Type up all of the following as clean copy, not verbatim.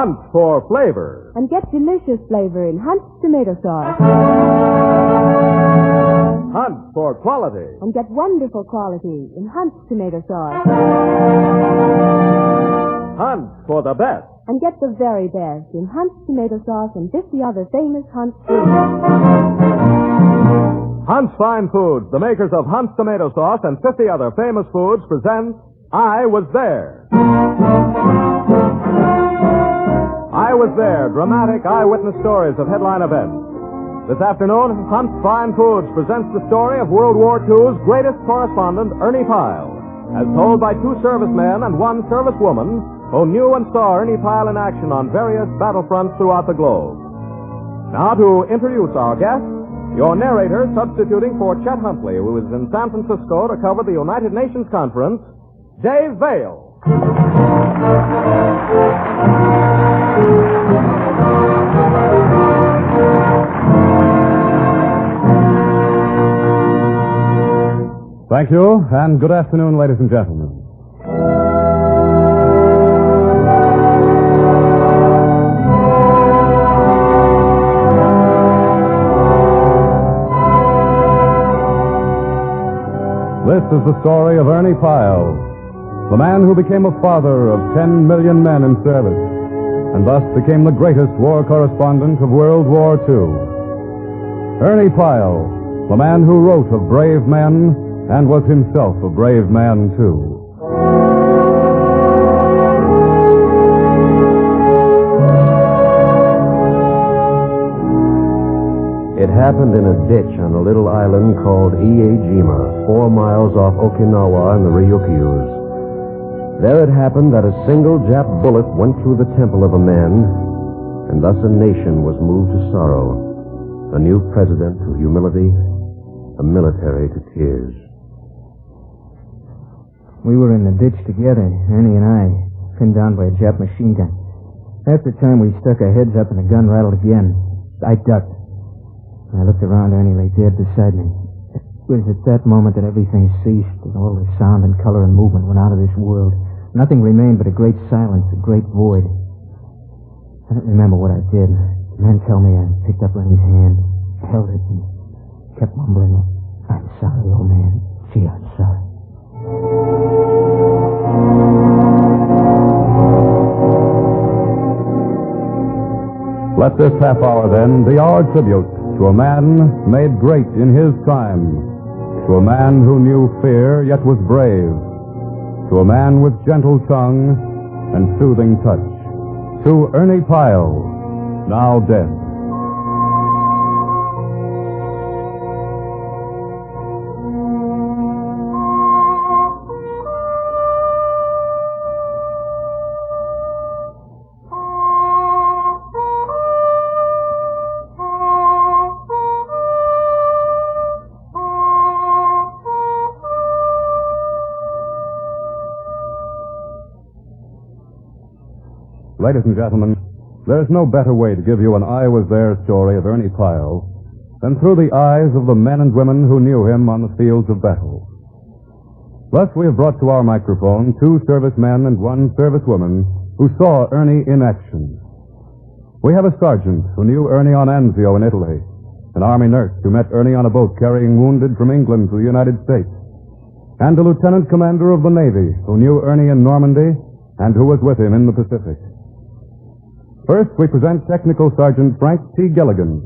Hunt for flavor. And get delicious flavor in Hunt's tomato sauce. Hunt for quality. And get wonderful quality in Hunt's tomato sauce. Hunt for the best. And get the very best in Hunt's tomato sauce and 50 other famous Hunt foods. Hunt's Fine Foods, the makers of Hunt's tomato sauce and 50 other famous foods, present I Was There. I Was There, dramatic eyewitness stories of headline events. This afternoon, Hunt's Fine Foods presents the story of World War II's greatest correspondent, Ernie Pyle, as told by two servicemen and one servicewoman who knew and saw Ernie Pyle in action on various battlefronts throughout the globe. Now to introduce our guest, your narrator substituting for Chet Huntley, who is in San Francisco to cover the United Nations Conference, Dave Vale. Thank you, and good afternoon, ladies and gentlemen. This is the story of Ernie Pyle, the man who became a father of 10 million men in service, and thus became the greatest war correspondent of World War II. Ernie Pyle, the man who wrote of brave men and was himself a brave man, too. It happened in a ditch on a little island called Iwo-Jima, 4 miles off Okinawa and the Ryukyus. There it happened that a single Jap bullet went through the temple of a man, and thus a nation was moved to sorrow. A new president to humility, a military to tears. We were in the ditch together, Ernie and I, pinned down by a Jap machine gun. After a time, we stuck our heads up and the gun rattled again. I ducked. I looked around. Ernie lay dead beside me. It was at that moment that everything ceased, and all the sound and color and movement went out of this world. Nothing remained but a great silence, a great void. I don't remember what I did. The men tell me I picked up Ernie's hand, held it, and kept mumbling, "I'm sorry, old man. Gee, I'm sorry." Let this half hour, then, be our tribute to a man made great in his time, to a man who knew fear yet was brave, to a man with gentle tongue and soothing touch, to Ernie Pyle, now dead. Ladies and gentlemen, there's no better way to give you an I Was There story of Ernie Pyle than through the eyes of the men and women who knew him on the fields of battle. Thus, we have brought to our microphone 2 servicemen and 1 servicewoman who saw Ernie in action. We have a sergeant who knew Ernie on Anzio in Italy, an army nurse who met Ernie on a boat carrying wounded from England to the United States, and a lieutenant commander of the Navy who knew Ernie in Normandy and who was with him in the Pacific. First, we present Technical Sergeant Frank T. Gilligan,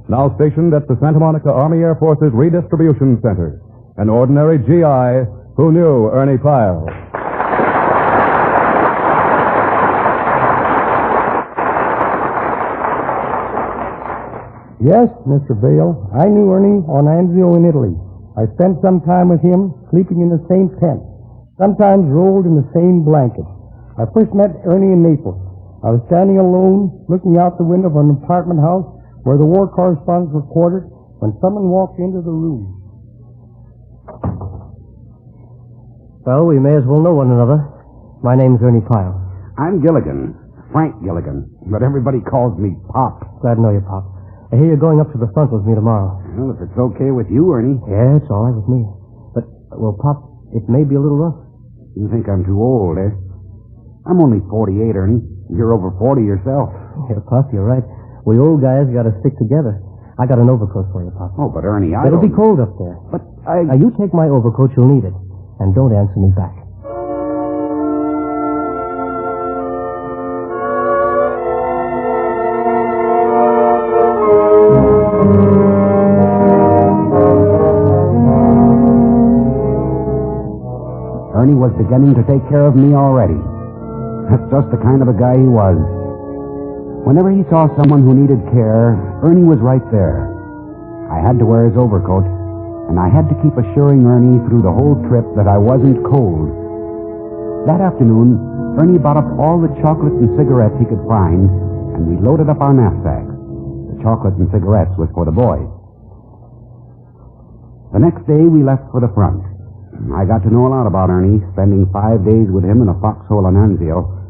now stationed at the Santa Monica Army Air Forces Redistribution Center, an ordinary GI who knew Ernie Pyle. Yes, Mr. Vale, I knew Ernie on Anzio in Italy. I spent some time with him, sleeping in the same tent, sometimes rolled in the same blanket. I first met Ernie in Naples. I was standing alone, looking out the window of an apartment house where the war correspondents were quartered, when someone walked into the room. Well, we may as well know one another. My name's Ernie Pyle. I'm Gilligan, Frank Gilligan, but everybody calls me Pop. Glad to know you, Pop. I hear you're going up to the front with me tomorrow. Well, if it's okay with you, Ernie. Yeah, it's all right with me. But, well, Pop, it may be a little rough. You think I'm too old, eh? I'm only 48, Ernie. You're over 40 yourself. Yeah, Pop, you're right. We old guys got to stick together. I got an overcoat for you, Pop. Oh, but Ernie, It'll be cold up there. But I... Now, you take my overcoat, you'll need it. And don't answer me back. Ernie was beginning to take care of me already. That's just the kind of a guy he was. Whenever he saw someone who needed care, Ernie was right there. I had to wear his overcoat, and I had to keep assuring Ernie through the whole trip that I wasn't cold. That afternoon, Ernie bought up all the chocolates and cigarettes he could find, and we loaded up our knapsacks. The chocolates and cigarettes was for the boys. The next day, we left for the front. I got to know a lot about Ernie, spending 5 days with him in a foxhole in Anzio.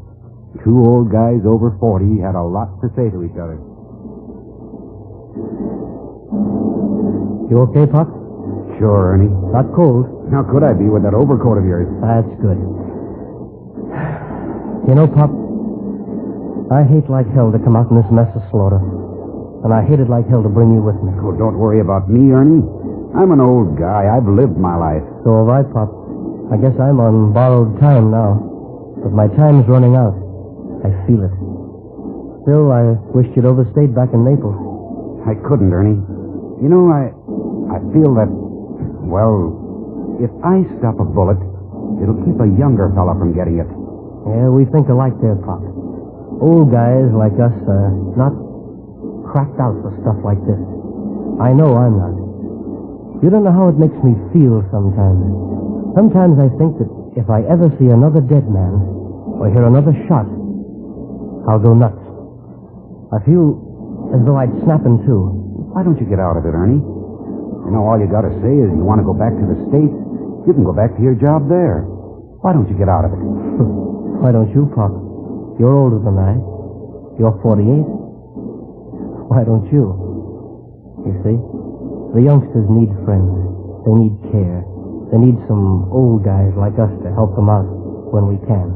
Two old guys over 40 had a lot to say to each other. You okay, Pop? Sure, Ernie. Not cold. How could I be with that overcoat of yours? That's good. You know, Pop, I hate like hell to come out in this mess of slaughter. And I hated like hell to bring you with me. Oh, don't worry about me, Ernie. I'm an old guy. I've lived my life. So have I, Pop. I guess I'm on borrowed time now. But my time's running out. I feel it. Still, I wished you'd overstayed back in Naples. I couldn't, Ernie. You know, I feel that, well, if I stop a bullet, it'll keep a younger fella from getting it. Yeah, we think alike there, Pop. Old guys like us are not cracked out for stuff like this. I know I'm not. You don't know how it makes me feel sometimes. Sometimes I think that if I ever see another dead man or hear another shot, I'll go nuts. I feel as though I'd snap in two. Why don't you get out of it, Ernie? You know, all you got to say is you want to go back to the States. You can go back to your job there. Why don't you get out of it? Why don't you, Pop? You're older than I. You're 48. Why don't you? You see? The youngsters need friends. They need care. They need some old guys like us to help them out when we can.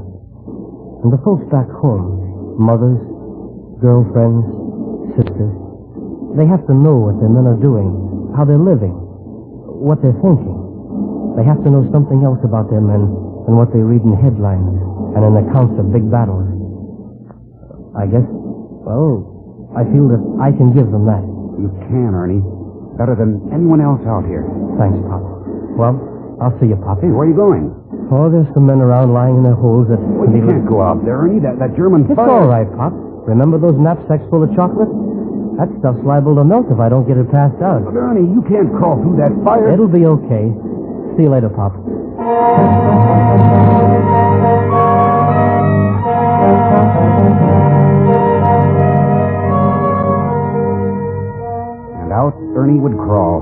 And the folks back home, mothers, girlfriends, sisters, they have to know what their men are doing, how they're living, what they're thinking. They have to know something else about their men than what they read in headlines and in accounts of big battles. I guess, well, I feel that I can give them that. You can, Ernie. Better than anyone else out here. Thanks, Pop. Well, I'll see you, Pop. Hey, where are you going? Oh, there's some men around lying in their holes that... Well, you can't go out there, Ernie. That German It's fire... all right, Pop. Remember those knapsacks full of chocolate? That stuff's liable to melt if I don't get it passed out. But, Ernie, you can't crawl through that fire. It'll be okay. See you later, Pop. And out Ernie would crawl.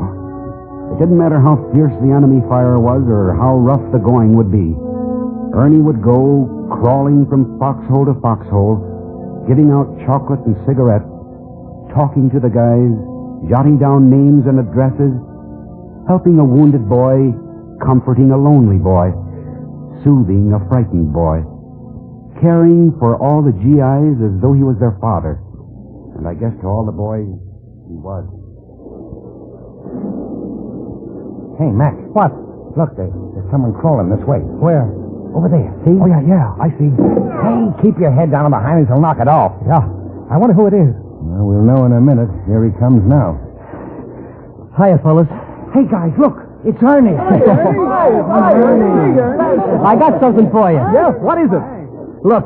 It didn't matter how fierce the enemy fire was or how rough the going would be. Ernie would go crawling from foxhole to foxhole, giving out chocolate and cigarettes, talking to the guys, jotting down names and addresses, helping a wounded boy, comforting a lonely boy, soothing a frightened boy, caring for all the GIs as though he was their father. And I guess to all the boys, he was. Hey, Mac. What? Look, there's someone crawling this way. Where? Over there. See? Oh, yeah, I see. Hey, keep your head down behind us. He'll knock it off. Yeah. I wonder who it is. Well, we'll know in a minute. Here he comes now. Hiya, fellas. Hey, guys, look. It's Ernie. Hi, Ernie. I got something for you. Yeah? What is it? Look.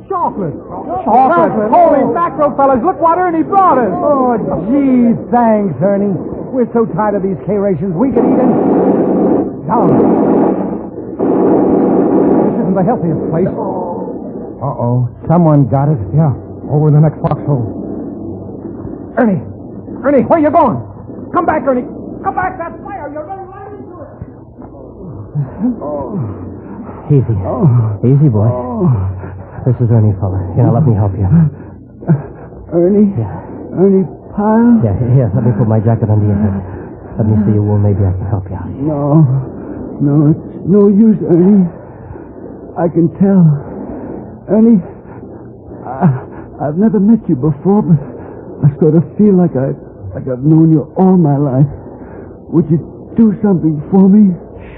Chocolate. Holy mackerel, fellas. Look what Ernie brought us. Oh, gee, thanks, Ernie. We're so tired of these K-rations, we can eat it. Down. This isn't the healthiest place. Uh-oh. Someone got it. Yeah. Over in the next foxhole. Ernie, where you going? Come back, Ernie. Come back, that fire. You're running right into it. Easy. Easy, boy. This is Ernie, fella. Here, now let me help you. Ernie? Yeah. Ernie Pyle? Yeah, here, let me put my jacket under your head. Let me see your wound. Maybe I can help you out. No, it's no use, Ernie. I can tell. Ernie, I've never met you before, but I sort of feel like I've known you all my life. Would you do something for me?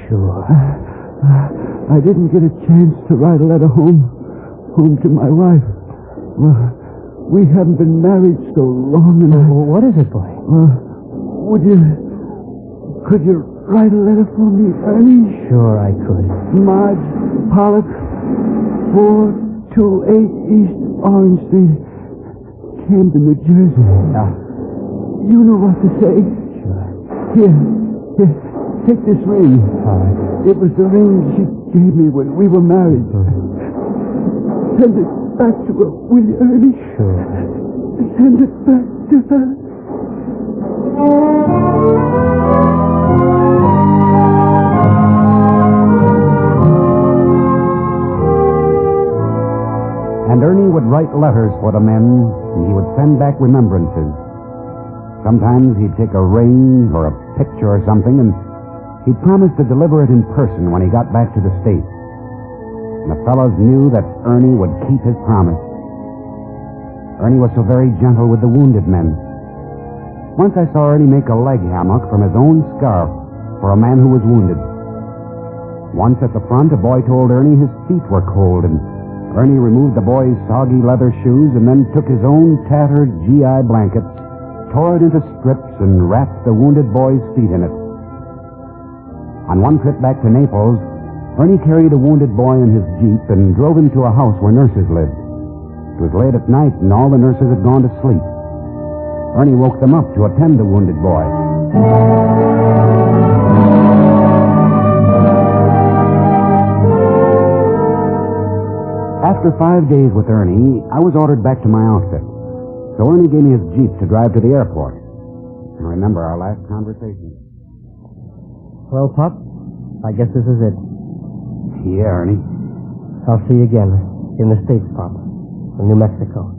Sure. I didn't get a chance to write a letter home to my wife. Well, we haven't been married so long, and What is it, boy? could you write a letter for me, Ernie? Sure I could. Marge Pollock, 428 East Orange Street, Camden, New Jersey. You know what to say. Sure. Here, take this ring. All right. It was the ring she gave me when we were married. Send it back to her, will you, Ernie? Sure. Send it back to her. And Ernie would write letters for the men, and he would send back remembrances. Sometimes he'd take a ring or a picture or something, and he'd promise to deliver it in person when he got back to the States. And the fellows knew that Ernie would keep his promise. Ernie was so very gentle with the wounded men. Once I saw Ernie make a leg hammock from his own scarf for a man who was wounded. Once at the front, a boy told Ernie his feet were cold, and Ernie removed the boy's soggy leather shoes and then took his own tattered GI blanket, tore it into strips, and wrapped the wounded boy's feet in it. On one trip back to Naples, Ernie carried a wounded boy in his Jeep and drove him to a house where nurses lived. It was late at night, and all the nurses had gone to sleep. Ernie woke them up to attend the wounded boy. After 5 days with Ernie, I was ordered back to my outfit. So Ernie gave me his Jeep to drive to the airport. I remember our last conversation. Well, Pop, I guess this is it. Yeah, Ernie. I'll see you again in the States, Pop, in New Mexico.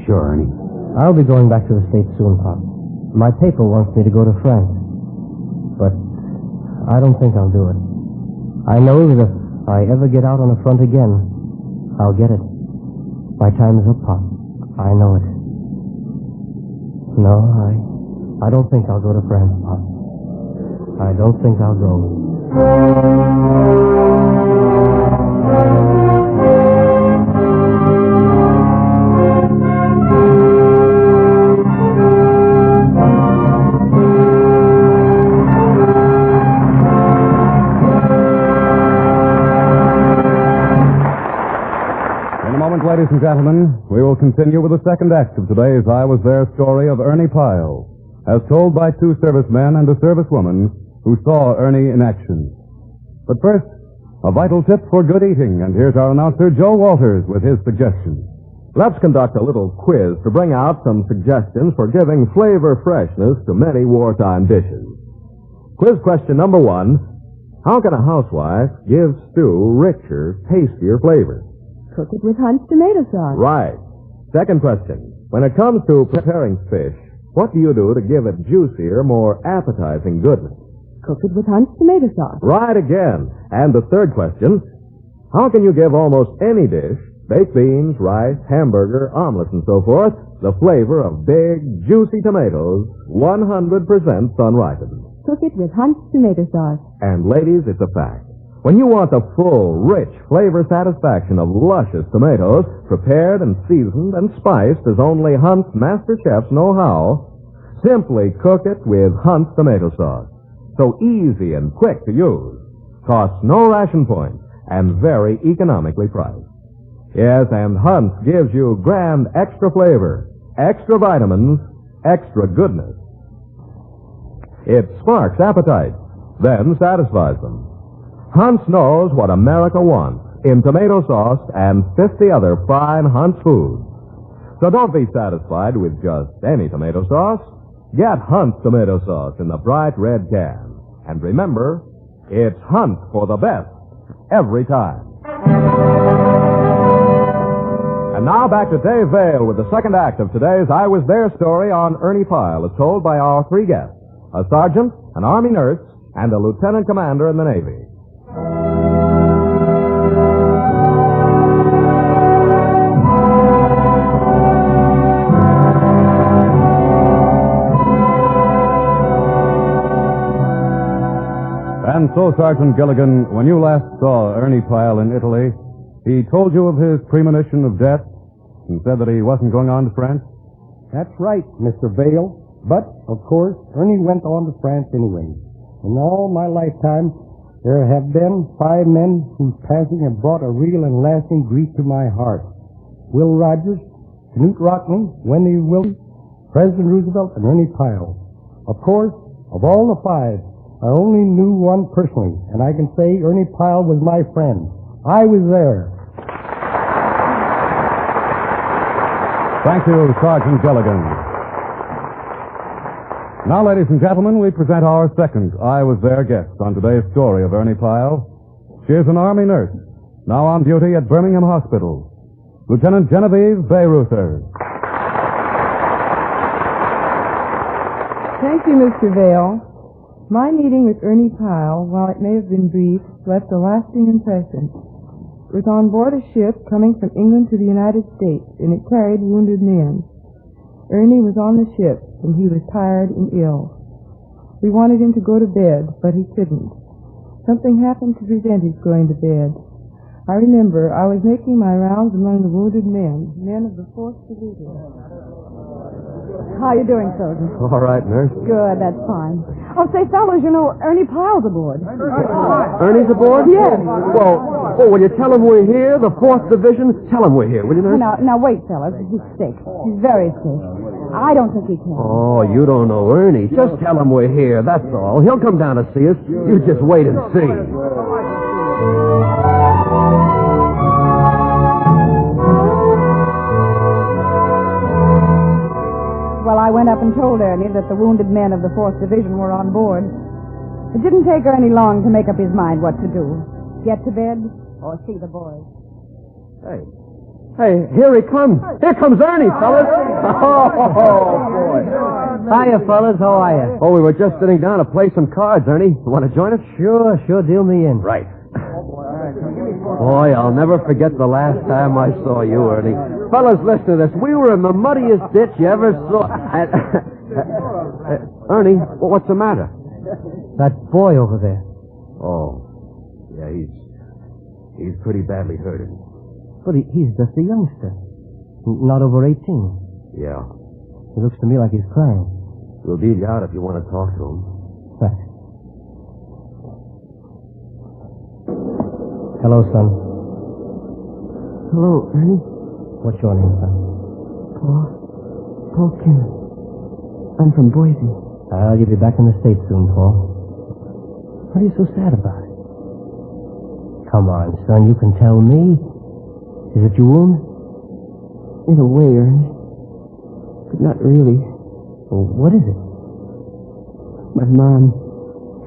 Sure, Ernie. I'll be going back to the States soon, Pop. My paper wants me to go to France. But I don't think I'll do it. I know that if I ever get out on the front again, I'll get it. My time is up, Pop. I know it. No, I don't think I'll go to France, Pop. I don't think I'll go. Ladies and gentlemen, we will continue with the second act of today's I Was There story of Ernie Pyle, as told by two servicemen and a servicewoman who saw Ernie in action. But first, a vital tip for good eating, and here's our announcer, Joe Walters, with his suggestions. Let's conduct a little quiz to bring out some suggestions for giving flavor freshness to many wartime dishes. Quiz question number 1. How can a housewife give stew richer, tastier flavors? Cook it with Hunt's tomato sauce. Right. Second question. When it comes to preparing fish, what do you do to give it juicier, more appetizing goodness? Cook it with Hunt's tomato sauce. Right again. And the third question. How can you give almost any dish, baked beans, rice, hamburger, omelets, and so forth, the flavor of big, juicy tomatoes, 100% sun-ripened? Cook it with Hunt's tomato sauce. And ladies, it's a fact. When you want the full, rich flavor satisfaction of luscious tomatoes, prepared and seasoned and spiced as only Hunt's master chefs know how, simply cook it with Hunt's tomato sauce. So easy and quick to use, costs no ration points, and very economically priced. Yes, and Hunt's gives you grand extra flavor, extra vitamins, extra goodness. It sparks appetite, then satisfies them. Hunt's knows what America wants in tomato sauce and 50 other fine Hunt's foods. So don't be satisfied with just any tomato sauce. Get Hunt's tomato sauce in the bright red can. And remember, it's Hunt for the best every time. And now back to Dave Vale with the second act of today's I Was There story on Ernie Pyle, as told by our three guests, a sergeant, an Army nurse, and a lieutenant commander in the Navy. so, Sergeant Gilligan, when you last saw Ernie Pyle in Italy, he told you of his premonition of death and said that he wasn't going on to France? That's right, Mr. Vale. But, of course, Ernie went on to France anyway. In all my lifetime, there have been 5 men whose passing have brought a real and lasting grief to my heart. Will Rogers, Knute Rockne, Wendy Wilson, President Roosevelt, and Ernie Pyle. Of course, of all the 5, I only knew one personally, and I can say Ernie Pyle was my friend. I was there. Thank you, Sergeant Gilligan. Now, ladies and gentlemen, we present our second I Was There guest on today's story of Ernie Pyle. She is an Army nurse, now on duty at Birmingham Hospital. Lieutenant Genevieve Bayreuther. Thank you, Mr. Vale. My meeting with Ernie Pyle, while it may have been brief, left a lasting impression. It was on board a ship coming from England to the United States, and it carried wounded men. Ernie was on the ship, and he was tired and ill. We wanted him to go to bed, but he couldn't. Something happened to prevent his going to bed. I remember I was making my rounds among the wounded men of the 4th Division. How you doing, Sergeant? All right, nurse. Good, that's fine. Oh, say, fellows, you know, Ernie Pyle's aboard. Ernie's aboard? Yes. Well, will you tell him we're here, the 4th Division? Tell him we're here, will you, nurse? Now, wait, fellas. He's sick. He's very sick. I don't think he can. Oh, you don't know Ernie. Just tell him we're here, that's all. He'll come down to see us. You just wait and see. Well, I went up and told Ernie that the wounded men of the 4th Division were on board. It didn't take Ernie long to make up his mind what to do. Get to bed or see the boys. Hey, here he comes. Here comes Ernie, fellas. Oh, boy. Hiya, fellas. How are you? Oh, we were just sitting down to play some cards, Ernie. You want to join us? Sure. Deal me in. Right. Boy, I'll never forget the last time I saw you, Ernie. Fellas, listen to this. We were in the muddiest ditch you ever saw. Ernie, what's the matter? That boy over there. Oh, yeah, he's pretty badly hurt. But he's just a youngster. Not over 18. Yeah. He looks to me like he's crying. We'll deal you out if you want to talk to him. Thanks. Hello, son. Hello, Ernie. What's your name, son? Paul Kim. I'm from Boise. You'll be back in the States soon, Paul. What are you so sad about? Come on, son, you can tell me. Is it your wound? In a way, Ernie. But not really. Well, what is it? My mom.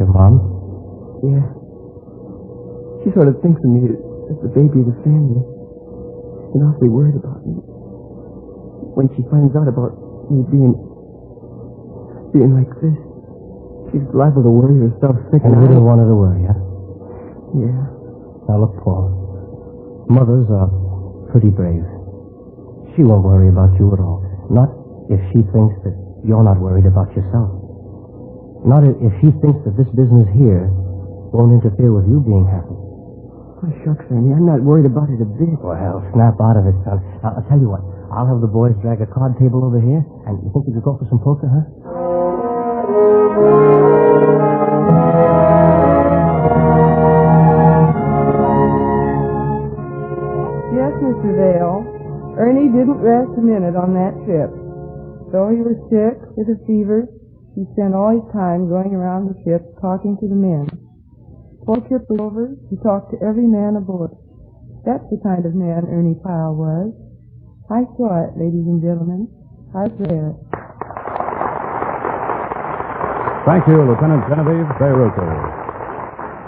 Your mom? Yeah. She sort of thinks of me as the baby of the family. She's been awfully worried about me. When she finds out about me being like this, she's liable to worry herself sick. And you didn't want her to worry, huh? Yeah. Now, look, Paul. Mothers are pretty brave. She won't worry about you at all. Not if she thinks that you're not worried about yourself. Not if she thinks that this business here won't interfere with you being happy. Oh, shucks, Ernie. I'm not worried about it a bit. Well, snap out of it, son. I'll tell you what. I'll have the boys drag a card table over here, and you think we could go for some poker, huh? Yes, Mr. Vale. Ernie didn't rest a minute on that trip. Though he was sick with a fever, he spent all his time going around the ship talking to the men. Before the trip was over, he talked to every man aboard. That's the kind of man Ernie Pyle was. I saw it, ladies and gentlemen. I was there. Thank you, Lieutenant Genevieve Bayreuther.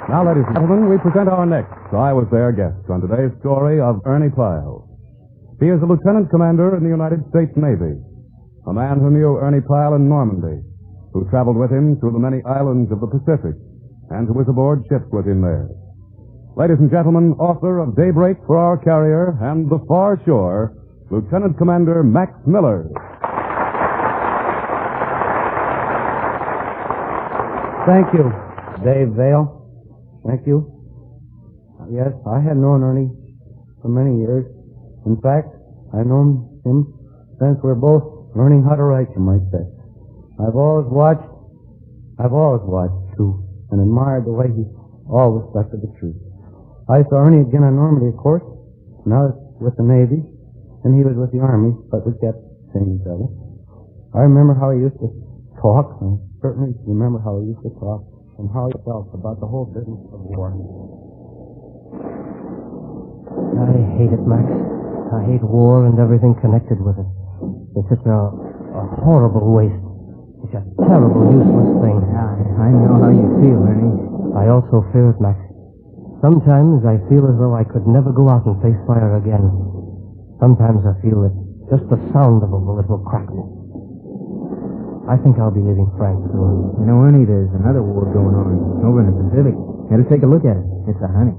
Now, ladies and gentlemen, we present our next I Was There guest on today's story of Ernie Pyle. He is a lieutenant commander in the United States Navy, a man who knew Ernie Pyle in Normandy, who traveled with him through the many islands of the Pacific, and who was aboard ships with him there. Ladies and gentlemen, author of Daybreak for Our Carrier and The Far Shore, Lieutenant Commander Max Miller. Thank you, Dave Vale. Thank you. Yes, I had known Ernie for many years. In fact, I've known him since we're both learning how to write, you might say. I've always watched, too, and admired the way he always stuck to the truth. I saw Ernie again on Normandy, of course. Now it's with the Navy, and he was with the Army, but we kept seeing each other. I remember how he used to talk, and certainly remember how he used to talk, and how he felt about the whole business of war. I hate it, Max. I hate war and everything connected with it. It's such a horrible waste. It's a terrible, useless thing. I know how you feel, Ernie. I also fear it, Max. Sometimes I feel as though I could never go out and face fire again. Sometimes I feel that just the sound of a bullet will crack me. I think I'll be leaving France soon. You know, Ernie, there's another war going on over in the Pacific. Gotta take a look at it. It's a honey.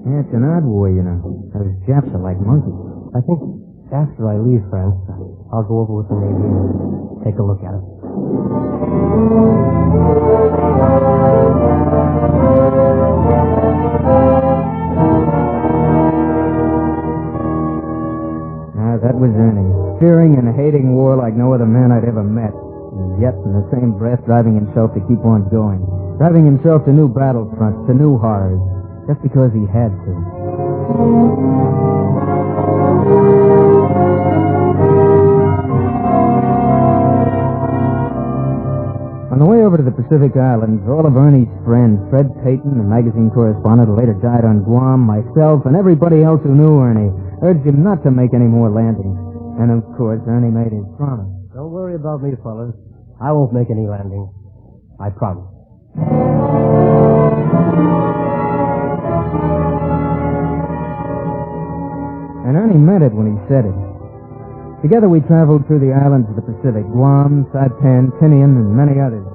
Yeah, it's an odd war, you know. Those Japs are like monkeys. I think after I leave France, I'll go over with the Navy and take a look at it. That was Ernie, fearing and hating war like no other man I'd ever met, and yet in the same breath driving himself to keep on going, driving himself to new battlefronts, to new horrors, just because he had to. On the way over to the Pacific Islands, all of Ernie's friends, Fred Payton, the magazine correspondent who later died on Guam, myself, and everybody else who knew Ernie, urged him not to make any more landings. And, of course, Ernie made his promise. Don't worry about me, fellas. I won't make any landings. I promise. And Ernie meant it when he said it. Together we traveled through the islands of the Pacific, Guam, Saipan, Tinian, and many others.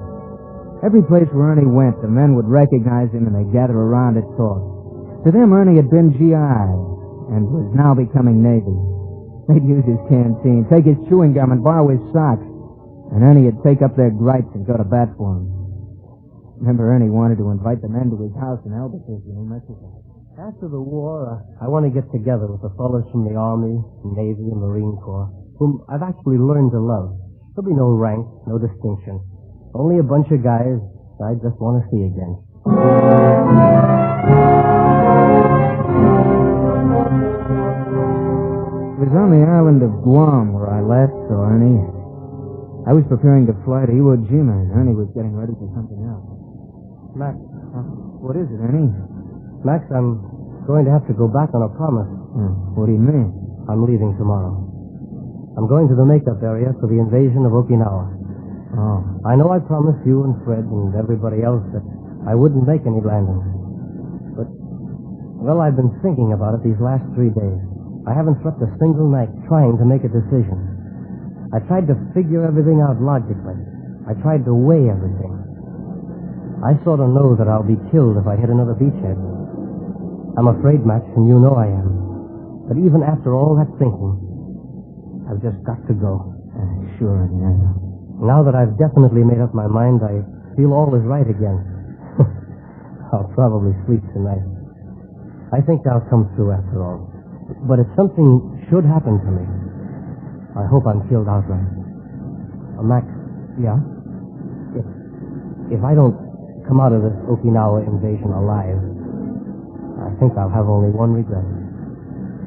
Every place where Ernie went, the men would recognize him and they'd gather around to talk. To them, Ernie had been GI and was now becoming Navy. They'd use his canteen, take his chewing gum, and borrow his socks. And Ernie would take up their gripes and go to bat for them. Remember, Ernie wanted to invite the men to his house in Albuquerque, New Mexico. After the war, I want to get together with the fellows from the Army, Navy, and Marine Corps, whom I've actually learned to love. There'll be no rank, no distinction. Only a bunch of guys I just want to see again. It was on the island of Guam where I last saw Ernie. I was preparing to fly to Iwo Jima, and Ernie was getting ready for something else. Max. What is it, Ernie? Max, I'm going to have to go back on a promise. What do you mean? I'm leaving tomorrow. I'm going to the makeup area for the invasion of Okinawa. Oh. I know I promised you and Fred and everybody else that I wouldn't make any landings. But, well, I've been thinking about it these last 3 days. I haven't slept a single night trying to make a decision. I tried to figure everything out logically. I tried to weigh everything. I sort of know that I'll be killed if I hit another beachhead. I'm afraid, Max, and you know I am. But even after all that thinking, I've just got to go. Sure, yeah. Now that I've definitely made up my mind, I feel all is right again. I'll probably sleep tonight. I think I'll come through after all. But if something should happen to me, I hope I'm killed outright. Max. Yeah? If I don't come out of this Okinawa invasion alive, I think I'll have only one regret.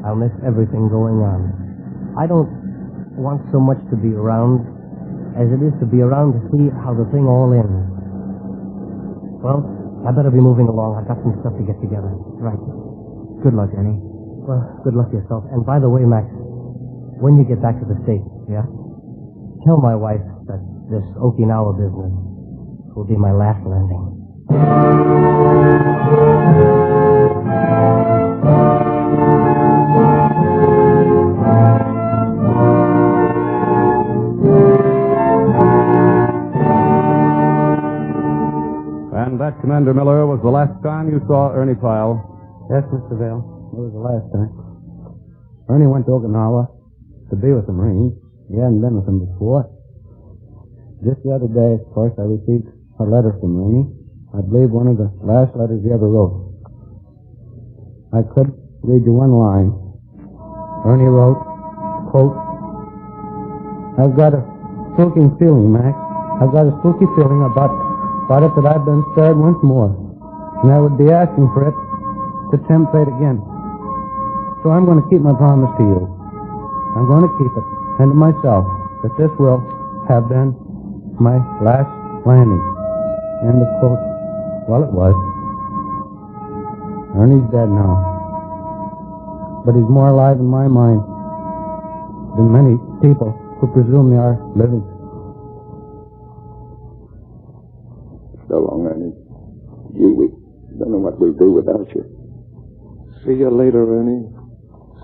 I'll miss everything going on. I don't want so much to be around as it is to be around to see how the thing all ends. Well, I better be moving along. I've got some stuff to get together. Right. Good luck, Ernie. Well, good luck to yourself. And by the way, Max, when you get back to the States, yeah, tell my wife that this Okinawa business will be my last landing. And that, Commander Miller, was the last time you saw Ernie Pyle. Yes, Mr. Vale. It was the last time. Ernie went to Okinawa to be with the Marines. He hadn't been with them before. Just the other day, of course, I received a letter from Ernie I believe one of the last letters he ever wrote. I could read you one line. Ernie wrote, quote, I've got a spooky feeling, Max. I've got a spooky feeling about it that I've been spared once more. And I would be asking for it to tempt fate again. So I'm going to keep my promise to you. I'm going to keep it, and to myself, that this will have been my last landing. End of quote. Well, it was. Ernie's dead now. But he's more alive in my mind than many people who presume they are living. So long, Ernie. Gee, we don't know what we'll do without you. See you later, Ernie.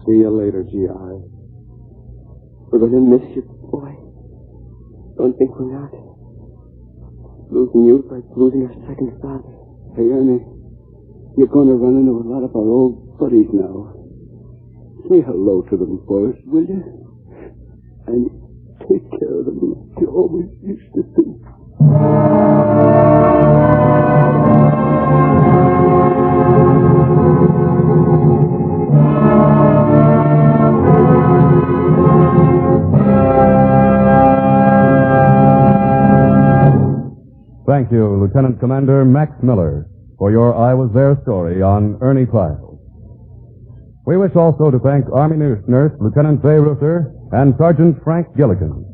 See you later, G.I. We're going to miss you, boy. Don't think we're not. Losing you is like losing our second father. Hey, Ernie, you're going to run into a lot of our old buddies now. Say hello to them for us, will you? And take care of them like you always used to do. Thank you, Lieutenant Commander Max Miller, for your I Was There story on Ernie Pyle. We wish also to thank Army Nurse Lieutenant Zay Ruther and Sergeant Frank Gilligan.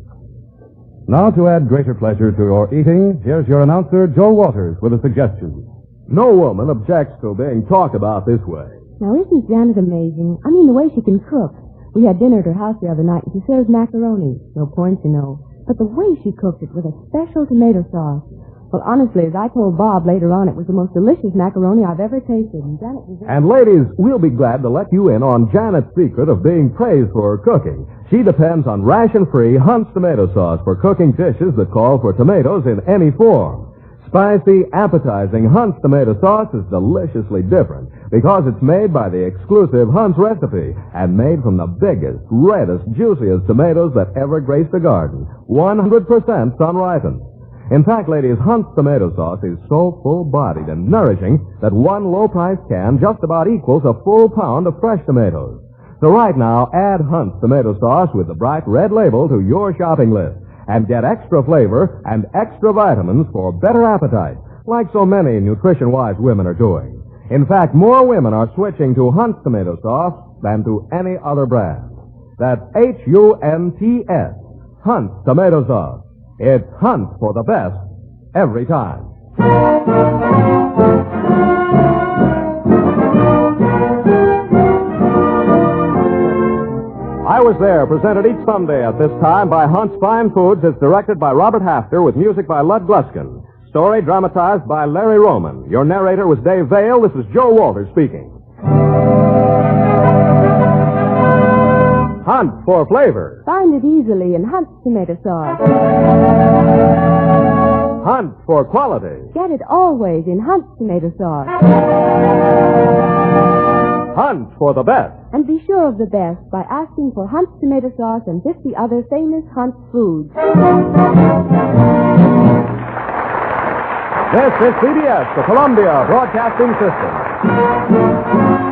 Now, to add greater pleasure to your eating, here's your announcer, Joe Walters, with a suggestion. No woman objects to being talked about this way. Now, isn't Janet amazing? I mean, the way she can cook. We had dinner at her house the other night, and she served macaroni. No points, you know. But the way she cooked it with a special tomato sauce. Well, honestly, as I told Bob later on, it was the most delicious macaroni I've ever tasted. And Janet was... And ladies, we'll be glad to let you in on Janet's secret of being praised for her cooking. She depends on ration-free Hunt's tomato sauce for cooking dishes that call for tomatoes in any form. Spicy, appetizing Hunt's tomato sauce is deliciously different because it's made by the exclusive Hunt's recipe and made from the biggest, reddest, juiciest tomatoes that ever graced a garden. 100% sun-ripened. In fact, ladies, Hunt's tomato sauce is so full-bodied and nourishing that one low-priced can just about equals a full pound of fresh tomatoes. So right now, add Hunt's tomato sauce with the bright red label to your shopping list and get extra flavor and extra vitamins for better appetite, like so many nutrition-wise women are doing. In fact, more women are switching to Hunt's tomato sauce than to any other brand. That's Hunts, Hunt's tomato sauce. It's Hunt for the best every time. I Was There, presented each Sunday at this time by Hunt's Fine Foods, is directed by Robert Hafter with music by Lud Gluskin. Story dramatized by Larry Roman. Your narrator was Dave Vale. This is Joe Walters speaking. Hunt for flavor. Find it easily in Hunt's tomato sauce. Hunt for quality. Get it always in Hunt's tomato sauce. Hunt for the best. And be sure of the best by asking for Hunt's tomato sauce and 50 other famous Hunt foods. This is CBS, the Columbia Broadcasting System.